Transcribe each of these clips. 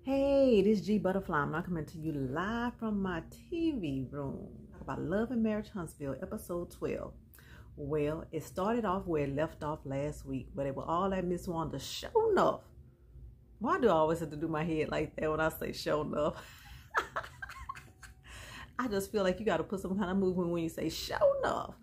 Hey, this is G Butterfly. I'm not coming to you live from my TV room. Talk about Love and Marriage Huntsville, episode 12. Well, it started off where it left off last week, but it was all at Miss Wanda show enough. Why do I always have to do my head like that when I say show enough? I just feel like you got to put some kind of movement when you say show enough.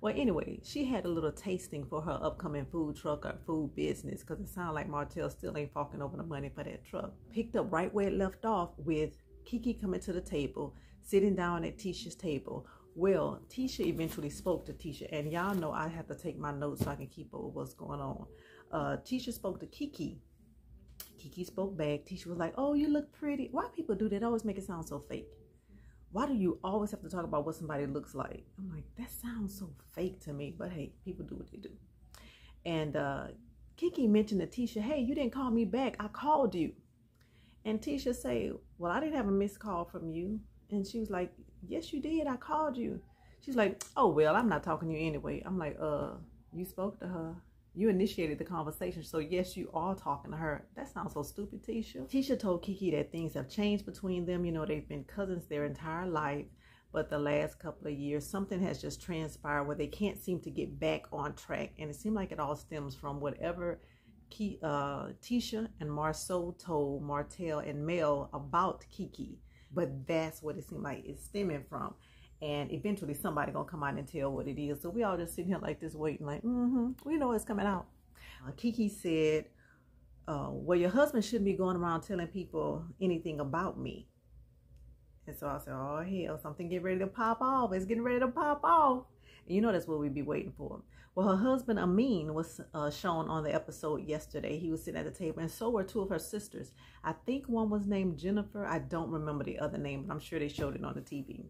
Well, anyway, she had a little tasting for her upcoming food truck or food business because it sounded like Martell still ain't forking over the money for that truck. Picked up right where it left off with KeKe coming to the table, sitting down at Tisha's table. Well, Tisha eventually spoke to Tisha, and y'all know I have to take my notes so I can keep up with what's going on. Tisha spoke to KeKe. KeKe spoke back. Tisha was like, "Oh, you look pretty." Why people do that? Always make it sound so fake. Why do you always have to talk about what somebody looks like? I'm like, that sounds so fake to me. But hey, people do what they do. And KeKe mentioned to Tisha, "Hey, you didn't call me back. I called you." And Tisha said, "Well, I didn't have a missed call from you." And she was like, "Yes, you did. I called you." She's like, "Oh, well, I'm not talking to you anyway." I'm like, you spoke to her. You initiated the conversation, so yes, you are talking to her. That sounds so stupid, Tisha. Tisha told KeKe that things have changed between them. You know, they've been cousins their entire life, but the last couple of years, something has just transpired where they can't seem to get back on track. And it seemed like it all stems from whatever Tisha and Marsau told Martell and Mel about KeKe. But that's what it seemed like it's stemming from. And eventually somebody gonna come out and tell what it is. So we all just sitting here like this waiting like, we know it's coming out. KeKe said, well, your husband shouldn't be going around telling people anything about me. And so I said, oh hell, something getting ready to pop off. It's getting ready to pop off. And you know that's what we'd be waiting for. Well, her husband Amin was shown on the episode yesterday. He was sitting at the table, and so were two of her sisters. I think one was named Jennifer. I don't remember the other name, but I'm sure they showed it on the TV.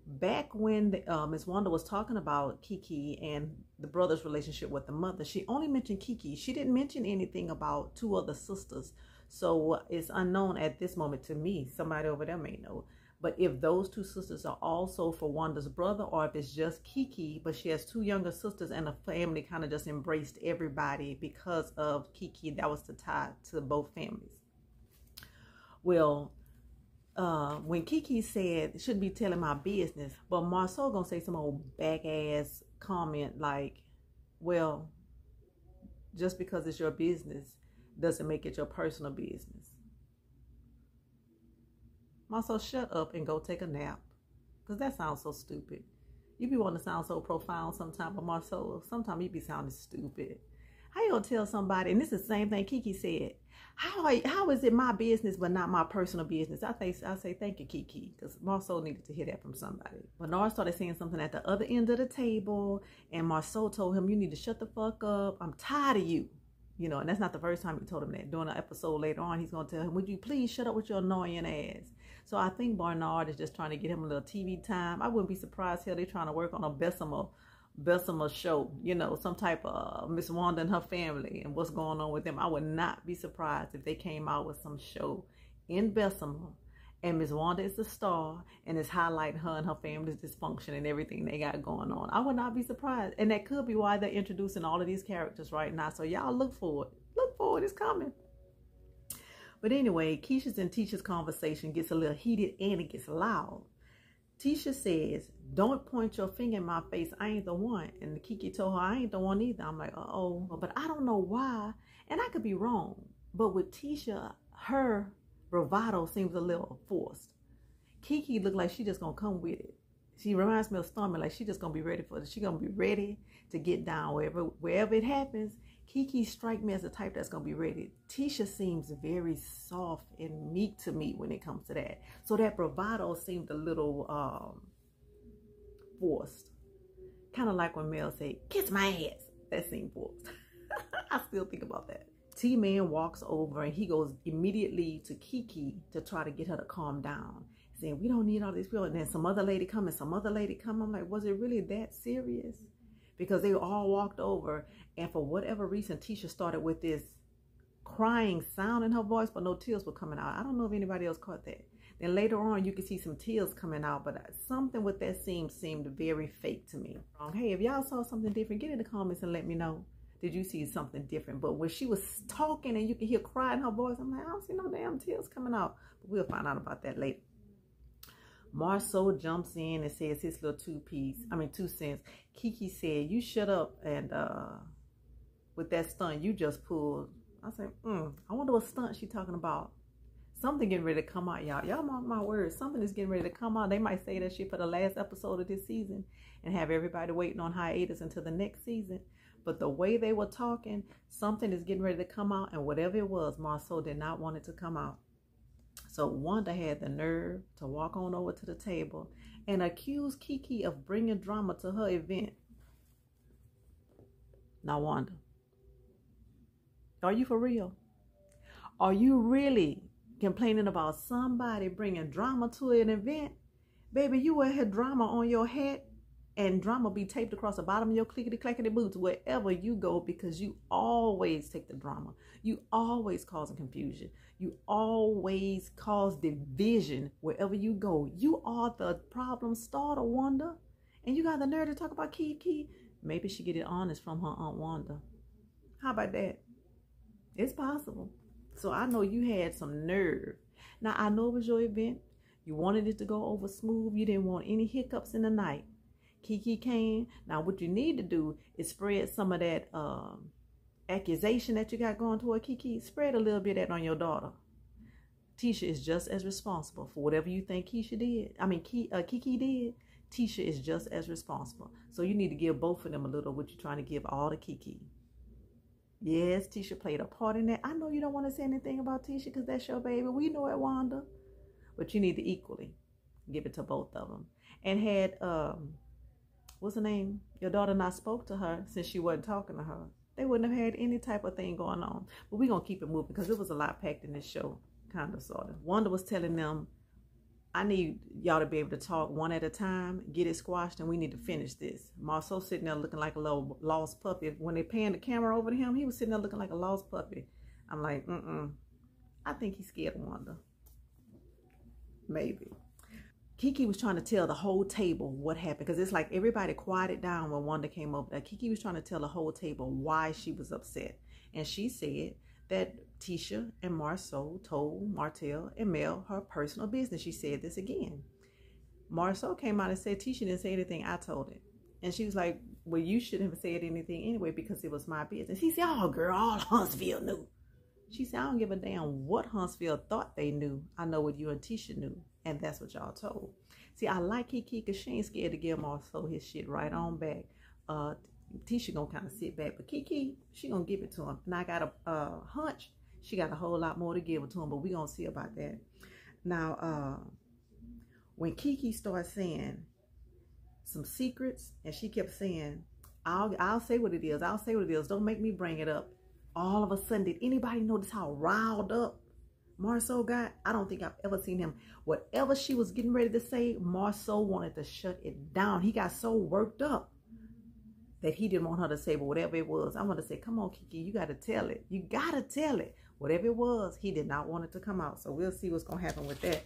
Back when Miss Wanda was talking about KeKe and the brother's relationship with the mother, she only mentioned KeKe. She didn't mention anything about two other sisters. So it's unknown at this moment to me. Somebody over there may know. But if those two sisters are also for Wanda's brother, or if it's just KeKe, but she has two younger sisters and the family kind of just embraced everybody because of KeKe, that was the tie to both families. Well, when KeKe said, "Shouldn't be telling my business," but Marsau gonna say some old back ass comment like, "Well, just because it's your business doesn't make it your personal business." Marsau, shut up and go take a nap, because that sounds so stupid. You be wanting to sound so profound sometimes, but Marsau, sometimes you be sounding stupid. How you gonna tell somebody, and this is the same thing KeKe said, how is it my business but not my personal business? I say thank you, KeKe, because Marsau needed to hear that from somebody. Bernard started saying something at the other end of the table, and Marsau told him, "You need to shut the fuck up. I'm tired of you." You know, and that's not the first time he told him that. During an episode later on, he's gonna tell him, "Would you please shut up with your annoying ass?" So I think Bernard is just trying to get him a little TV time. I wouldn't be surprised here they're trying to work on a Bessemer show, you know, some type of Miss Wanda and her family and what's going on with them. I would not be surprised if they came out with some show in Bessemer and Miss Wanda is the star and it's highlighting her and her family's dysfunction and everything they got going on. I would not be surprised. And that could be why they're introducing all of these characters right now. So y'all look for it. Look for it. It's coming. But anyway, Keisha's and Tisha's conversation gets a little heated and it gets loud. Tisha says, "Don't point your finger in my face. I ain't the one." And KeKe told her, "I ain't the one either." I'm like, but I don't know why. And I could be wrong. But with Tisha, her bravado seems a little forced. KeKe looked like she just going to come with it. She reminds me of Stormy, like she just going to be ready for it. She going to be ready to get down wherever it happens. KeKe strike me as the type that's going to be ready. Tisha seems very soft and meek to me when it comes to that. So that bravado seemed a little forced. Kind of like when Mel said, "Kiss my ass." That seemed forced. I still think about that. T-Man walks over and he goes immediately to KeKe to try to get her to calm down. Saying, "We don't need all these people." And then some other lady come and some other lady come. I'm like, was it really that serious? Because they all walked over, and for whatever reason, Tisha started with this crying sound in her voice, but no tears were coming out. I don't know if anybody else caught that. Then later on, you can see some tears coming out, but something with that scene seemed very fake to me. Hey, if y'all saw something different, get in the comments and let me know. did you see something different? But when she was talking and you could hear cry in her voice, I'm like, I don't see no damn tears coming out. But we'll find out about that later. Marsau jumps in and says his little 2 cents. KeKe said, you shut up, and with that stunt you just pulled. I said, I wonder what stunt she talking about. Something getting ready to come out, y'all. Y'all mark my words. Something is getting ready to come out. They might say that shit for the last episode of this season and have everybody waiting on hiatus until the next season. But the way they were talking, something is getting ready to come out. And whatever it was, Marsau did not want it to come out. So Wanda had the nerve to walk on over to the table and accuse KeKe of bringing drama to her event. Now, Wanda, are you for real? Are you really complaining about somebody bringing drama to an event? Baby, you will have drama on your hat and drama be taped across the bottom of your clickety-clackety boots wherever you go, because you always take the drama. You always cause confusion. You always cause division wherever you go. You are the problem starter, Wanda. And you got the nerve to talk about KeKe. Maybe she get it honest from her Aunt Wanda. How about that? It's possible. So I know you had some nerve. Now, I know it was your event. You wanted it to go over smooth. You didn't want any hiccups in the night. KeKe came. Now, what you need to do is spread some of that accusation that you got going toward KeKe. Spread a little bit of that on your daughter. Tisha is just as responsible for whatever you think KeKe did. KeKe did. Tisha is just as responsible. So you need to give both of them a little what you're trying to give all to KeKe. Yes, Tisha played a part in that. I know you don't want to say anything about Tisha because that's your baby. We know it, Wanda. But you need to equally give it to both of them. And had, what's her name? Your daughter not spoke to her since she wasn't talking to her, they wouldn't have had any type of thing going on. But we're going to keep it moving because it was a lot packed in this show, kind of, sort of. Wanda was telling them, I need y'all to be able to talk one at a time, get it squashed, and we need to finish this. Marsau sitting there looking like a little lost puppy. When they panned the camera over to him, he was sitting there looking like a lost puppy. I'm like, I think he's scared of Wanda. Maybe. KeKe was trying to tell the whole table what happened, because it's like everybody quieted down when Wanda came over there. KeKe was trying to tell the whole table why she was upset. And she said that Tisha and Marsau told Martell and Mel her personal business. She said this again. Marsau came out and said, Tisha didn't say anything, I told it. And she was like, well, you shouldn't have said anything anyway because it was my business. He said, oh, girl, all Huntsville knew. She said, I don't give a damn what Huntsville thought they knew. I know what you and Tisha knew. And that's what y'all told. See, I like KeKe because she ain't scared to give Marsau his shit right on back. Tisha gonna kind of sit back. But KeKe, she gonna give it to him. And I got a hunch she got a whole lot more to give it to him. But we gonna see about that. Now, when KeKe started saying some secrets, and she kept saying, I'll say what it is. I'll say what it is. Don't make me bring it up. All of a sudden, did anybody notice how riled up Marsau got? I don't think I've ever seen him. Whatever she was getting ready to say, Marsau wanted to shut it down. He got so worked up that he didn't want her to say, but whatever it was, I want to say, come on, KeKe, you got to tell it. You got to tell it. Whatever it was, he did not want it to come out. So we'll see what's going to happen with that.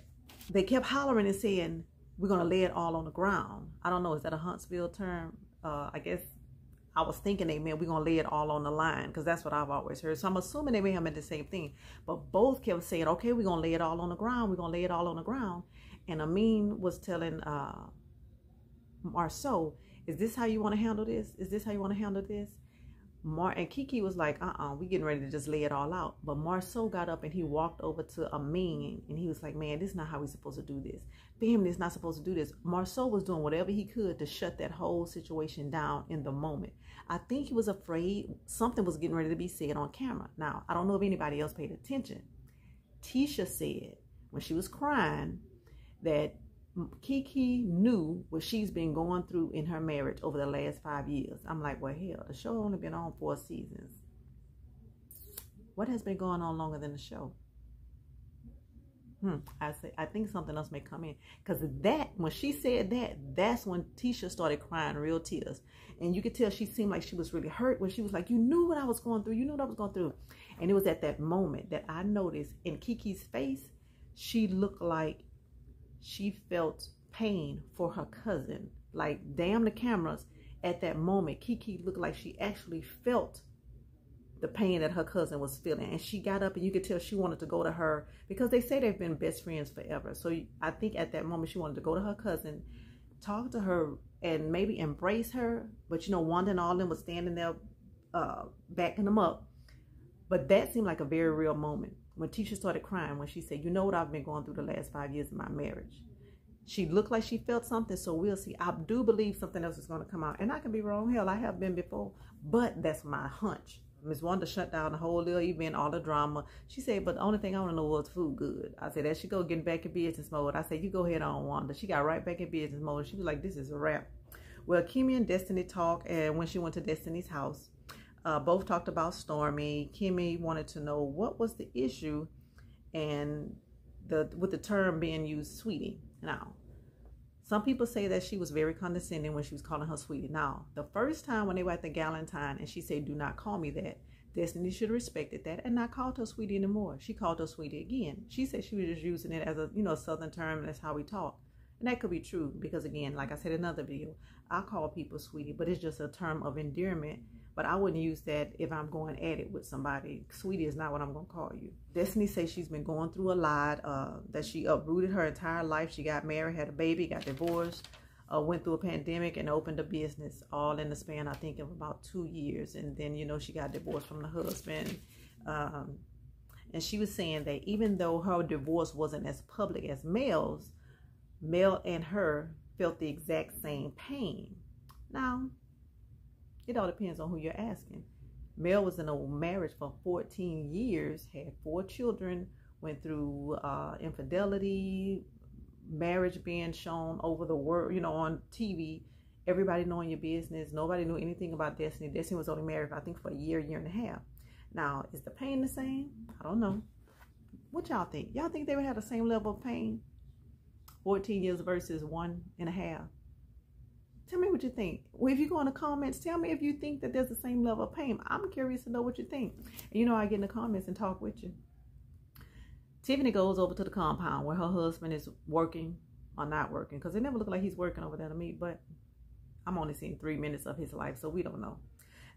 They kept hollering and saying, we're going to lay it all on the ground. I don't know. Is that a Huntsville term? I guess I was thinking they meant we're going to lay it all on the line, because that's what I've always heard. So I'm assuming they may have meant the same thing. But both kept saying, okay, we're going to lay it all on the ground. We're going to lay it all on the ground. And Amin was telling Marsau, is this how you want to handle this? Is this how you want to handle this? And KeKe was like, we getting ready to just lay it all out. But Marsau got up and he walked over to Amin and he was like, man, this is not how we're supposed to do this. Family is not supposed to do this. Marsau was doing whatever he could to shut that whole situation down in the moment. I think he was afraid something was getting ready to be said on camera. Now, I don't know if anybody else paid attention. Tisha said when she was crying that KeKe knew what she's been going through in her marriage over the last 5 years. I'm like, well, hell, the show only been on 4 seasons. What has been going on longer than the show? I think something else may come in. Because when she said that, that's when Tisha started crying real tears. And you could tell she seemed like she was really hurt when she was like, you knew what I was going through. You knew what I was going through. And it was at that moment that I noticed in KeKe's face, she looked like she felt pain for her cousin. Like, damn the cameras. At that moment, KeKe looked like she actually felt the pain that her cousin was feeling. And she got up and you could tell she wanted to go to her because they say they've been best friends forever. So I think at that moment she wanted to go to her cousin, talk to her, and maybe embrace her. But you know, Wanda and all them was standing there backing them up. But that seemed like a very real moment when Tisha started crying when she said, you know what I've been going through the last 5 years of my marriage. She looked like she felt something, so we'll see. I do believe something else is going to come out. And I can be wrong. Hell, I have been before. But that's my hunch. Miss Wanda shut down the whole little event, all the drama. She said, but the only thing I want to know was food good. I said, there she go, getting back in business mode. I said, you go ahead on, Wanda. She got right back in business mode. She was like, this is a wrap. Well, Kimmy and Destiny talked, and when she went to Destiny's house, both talked about Stormy. Kimmy wanted to know what was the issue and with the term being used, sweetie. Now, some people say that she was very condescending when she was calling her sweetie. Now, the first time when they were at the Galentine and she said, do not call me that, Destiny should have respected that and not called her sweetie anymore. She called her sweetie again. She said she was just using it as a, you know, Southern term. That's how we talk. And that could be true because, again, like I said in another video, I call people sweetie, but it's just a term of endearment. But I wouldn't use that if I'm going at it with somebody. Sweetie is not what I'm going to call you. Destiny says she's been going through a lot, that she uprooted her entire life. She got married, had a baby, got divorced, went through a pandemic and opened a business all in the span, I think, of about 2 years. And then, you know, she got divorced from the husband. And she was saying that even though her divorce wasn't as public as Mel's, Mel and her felt the exact same pain. Now, it all depends on who you're asking. Mel was in a marriage for 14 years, had 4 children, went through infidelity, marriage being shown over the world, you know, on TV, everybody knowing your business. Nobody knew anything about Destiny. Destiny was only married, I think, for a year and a half. Now, is the pain the same? I don't know. What y'all think? Y'all think they would have the same level of pain? 14 years versus 1.5. Tell me what you think. Well, if you go in the comments, tell me if you think that there's the same level of pain. I'm curious to know what you think. And you know, I get in the comments and talk with you. Tiffany goes over to the compound where her husband is working or not working, because it never looked like he's working over there to me, but I'm only seeing 3 minutes of his life, so we don't know.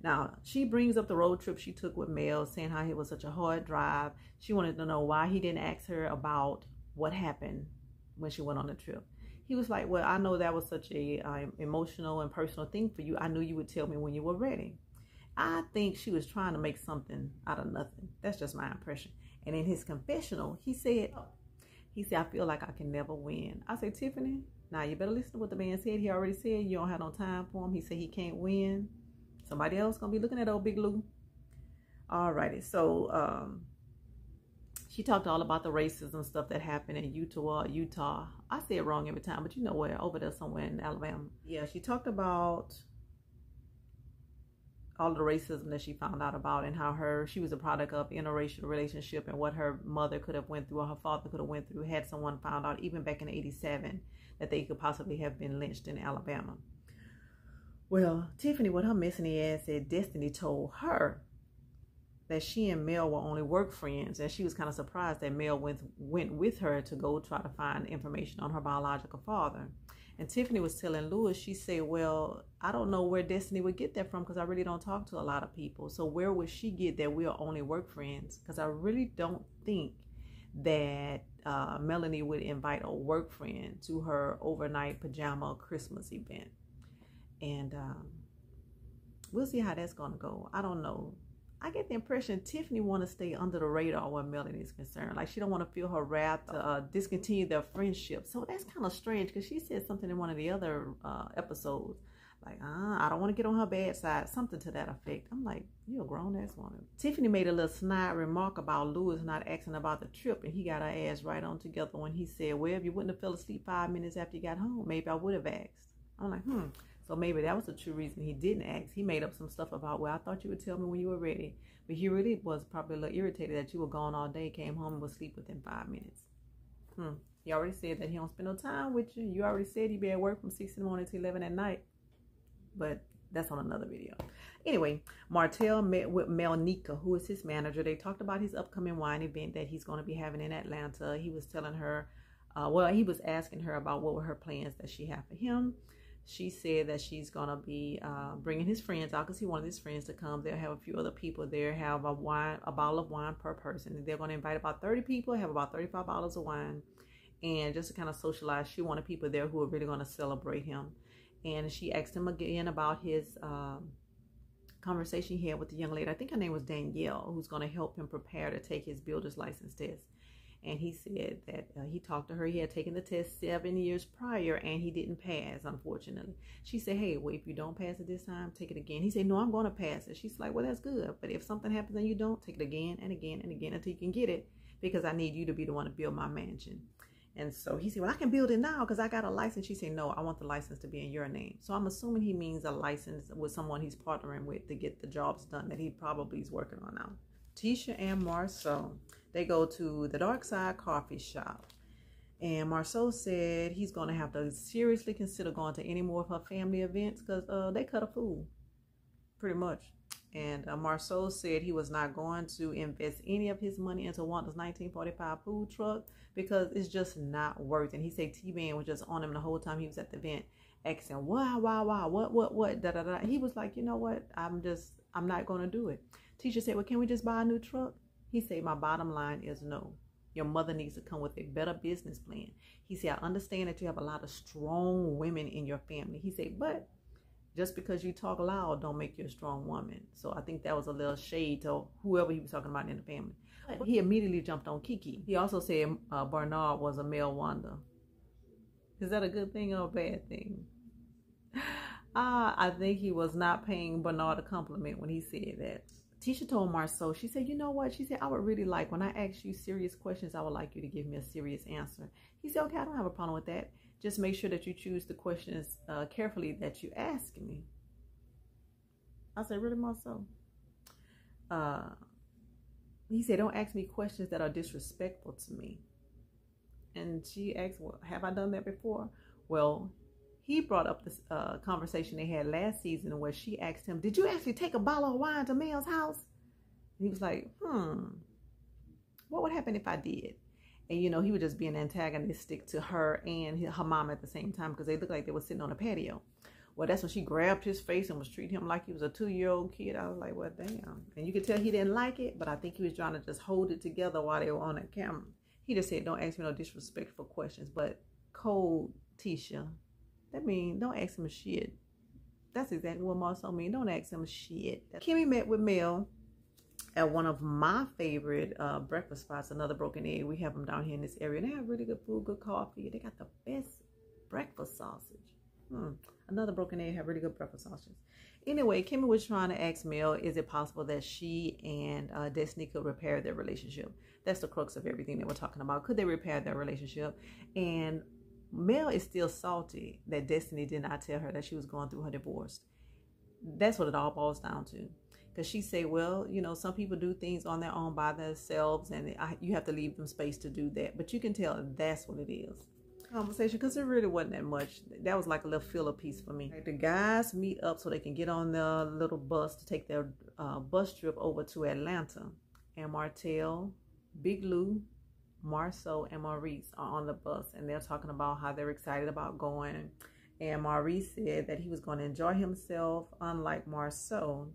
Now, she brings up the road trip she took with Mel, saying how it was such a hard drive. She wanted to know why he didn't ask her about what happened when she went on the trip. He was like, well, I know that was such a emotional and personal thing for you. I knew you would tell me when you were ready. I think she was trying to make something out of nothing. That's just my impression. And in his confessional, he said, I feel like I can never win. I said, Tiffany, now you better listen to what the man said. He already said you don't have no time for him. He said he can't win. Somebody else gonna be looking at old Big Lou. Alrighty, so she talked all about the racism stuff that happened in Utah. I say it wrong every time, but you know where, over there somewhere in Alabama. Yeah, she talked about all the racism that she found out about and how she was a product of interracial relationship and what her mother could have went through or her father could have went through had someone found out even back in '87 that they could possibly have been lynched in Alabama. Well, Tiffany, with her messy ass, said Destiny told her that she and Mel were only work friends, and she was kind of surprised that Mel went with her to go try to find information on her biological father. And Tiffany was telling Lewis, she said, well, I don't know where Destiny would get that from because I really don't talk to a lot of people. So where would she get that we are only work friends? Because I really don't think that Melanie would invite a work friend to her overnight pajama Christmas event. And we'll see how that's going to go. I don't know. I get the impression Tiffany want to stay under the radar where Melanie is concerned. Like, she don't want to feel her wrath to discontinue their friendship. So that's kind of strange because she said something in one of the other episodes. Like, I don't want to get on her bad side. Something to that effect. I'm like, you're a grown-ass woman. Tiffany made a little snide remark about Lewis not asking about the trip. And he got her ass right on together when he said, well, if you wouldn't have fell asleep 5 minutes after you got home, maybe I would have asked. I'm like, So maybe that was the true reason he didn't ask. He made up some stuff about, well, I thought you would tell me when you were ready. But he really was probably a little irritated that you were gone all day, came home and was asleep within 5 minutes. He already said that he don't spend no time with you. You already said he'd be at work from 6 in the morning to 11 at night. But that's on another video. Anyway, Martell met with Melnika, who is his manager. They talked about his upcoming wine event that he's going to be having in Atlanta. He was telling her, he was asking her about what were her plans that she had for him. She said that she's going to be bringing his friends out because he wanted his friends to come. They'll have a few other people there, have a bottle of wine per person. They're going to invite about 30 people, have about 35 bottles of wine. And just to kind of socialize, she wanted people there who are really going to celebrate him. And she asked him again about his conversation he had with the young lady. I think her name was Danielle, who's going to help him prepare to take his builder's license test. And he said that he talked to her. He had taken the test 7 years prior, and he didn't pass, unfortunately. She said, hey, well, if you don't pass it this time, take it again. He said, no, I'm going to pass it. She's like, well, that's good. But if something happens and you don't, take it again and again and again until you can get it, because I need you to be the one to build my mansion. And so he said, well, I can build it now because I got a license. She said, no, I want the license to be in your name. So I'm assuming he means a license with someone he's partnering with to get the jobs done that he probably is working on now. Tisha and Marsau, they go to the Dark Side Coffee Shop. And Marsau said he's going to have to seriously consider going to any more of her family events because they cut a fool, pretty much. And Marsau said he was not going to invest any of his money into Wanda's 1945 food truck because it's just not worth it. And he said T-Man was just on him the whole time he was at the event, asking, why, what, da, da, da. He was like, you know what, I'm not going to do it. Tisha said, well, can we just buy a new truck? He said, my bottom line is no. Your mother needs to come with a better business plan. He said, I understand that you have a lot of strong women in your family. He said, but just because you talk loud don't make you a strong woman. So I think that was a little shade to whoever he was talking about in the family. But he immediately jumped on KeKe. He also said Bernard was a male Wanda. Is that a good thing or a bad thing? I think he was not paying Bernard a compliment when he said that. Tisha told Marsau, she said, you know what? She said, I would really like, when I ask you serious questions, I would like you to give me a serious answer. He said, okay, I don't have a problem with that. Just make sure that you choose the questions carefully that you ask me. I said, really, Marsau? He said, don't ask me questions that are disrespectful to me. And she asked, well, have I done that before? Well, he brought up this conversation they had last season where she asked him, did you actually take a bottle of wine to Mel's house? And he was like, what would happen if I did? And, you know, he was just being antagonistic to her and her mom at the same time because they looked like they were sitting on a patio. Well, that's when she grabbed his face and was treating him like he was a 2-year-old kid. I was like, well, damn. And you could tell he didn't like it, but I think he was trying to just hold it together while they were on that camera. He just said, don't ask me no disrespectful questions. But cold Tisha, that means don't ask him shit. That's exactly what Marsau means. Don't ask him shit. Kimmy met with Mel at one of my favorite breakfast spots, Another Broken Egg. We have them down here in this area. And they have really good food, good coffee. They got the best breakfast sausage. Another Broken Egg have really good breakfast sausages. Anyway, Kimmy was trying to ask Mel, is it possible that she and Destiny could repair their relationship? That's the crux of everything that we're talking about. Could they repair their relationship? And Mel is still salty that Destiny did not tell her that she was going through her divorce. That's what it all boils down to. Because she said, well, you know, some people do things on their own by themselves and you have to leave them space to do that. But you can tell that's what it is. Conversation, because it really wasn't that much. That was like a little filler piece for me. Like the guys meet up so they can get on the little bus to take their bus trip over to Atlanta. And Martell, Big Lou, Marsau, and Maurice are on the bus. And they're talking about how they're excited about going. And Maurice said that he was going to enjoy himself, unlike Marsau.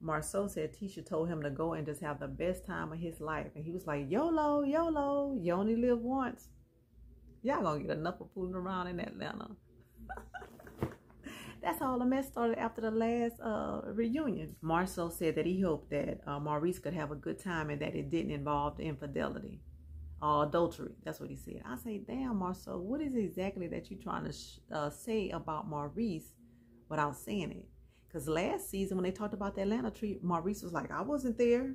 Marsau said Tisha told him to go and just have the best time of his life. And he was like, YOLO, YOLO, you only live once. Y'all gonna get enough of fooling around in Atlanta. That's how the mess started after the last reunion. Marsau said that he hoped that Maurice could have a good time and that it didn't involve infidelity or adultery. That's what he said. I say, damn, Marsau, what is it exactly that you're trying to say about Maurice without saying it? Because last season when they talked about the Atlanta trip, Maurice was like, I wasn't there.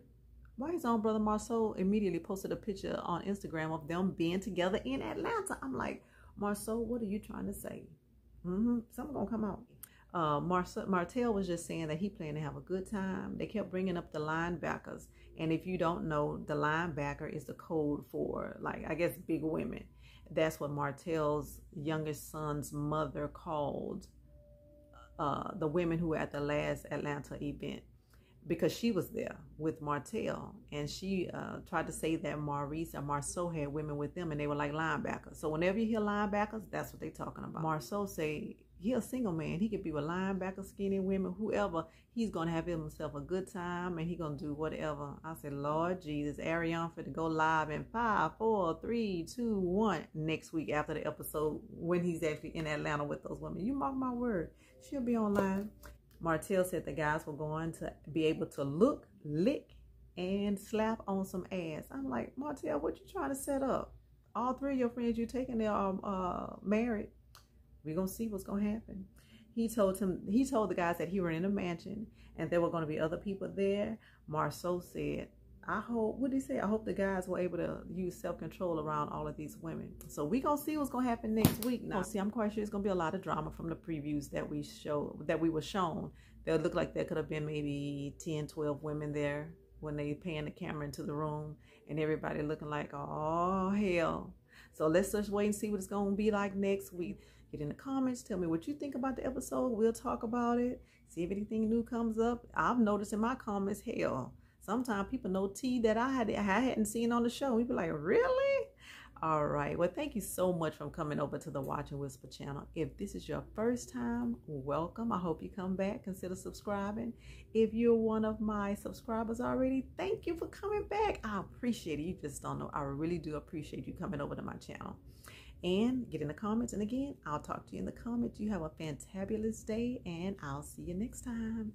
Why his own brother Marsau immediately posted a picture on Instagram of them being together in Atlanta. I'm like, Marsau, what are you trying to say? Something gonna come out. Martell was just saying that he planned to have a good time. They kept bringing up the linebackers. And if you don't know, the linebacker is the code for, like, I guess, big women. That's what Martell's youngest son's mother called the women who were at the last Atlanta event. Because she was there with Martell, and she tried to say that Maurice and Marsau had women with them, and they were like linebackers. So whenever you hear linebackers, that's what they're talking about. Marsau say He a single man. He could be with linebacker, skinny women, whoever. He's gonna have himself a good time, and he gonna do whatever. I said, Lord Jesus, Ariana for to go live in 5, 4, 3, 2, 1 next week after the episode when he's actually in Atlanta with those women. You mark my word, she'll be online. Martell said the guys were going to be able to look, lick, and slap on some ass. I'm like, Martell, what you trying to set up? All 3 of your friends you taking, they are married. We're gonna see what's gonna happen. He told the guys that he were in a mansion and there were gonna be other people there. Marsau said, I hope, what did he say? I hope the guys were able to use self-control around all of these women. So we gonna see what's gonna happen next week. Now, see, I'm quite sure it's gonna be a lot of drama from the previews that we were shown. They'll look like there could have been maybe 10, 12 women there when they pan the camera into the room and everybody looking like, oh hell. So let's just wait and see what it's gonna be like next week. Get in the comments. Tell me what you think about the episode. We'll talk about it. See if anything new comes up. I've noticed in my comments, hell, sometimes people know tea that I hadn't seen on the show. We be like, really? All right. Well, thank you so much for coming over to the Watch and Whisper channel. If this is your first time, welcome. I hope you come back. Consider subscribing. If you're one of my subscribers already, thank you for coming back. I appreciate it. You just don't know. I really do appreciate you coming over to my channel. And get in the comments. And again, I'll talk to you in the comments. You have a fantabulous day, and I'll see you next time.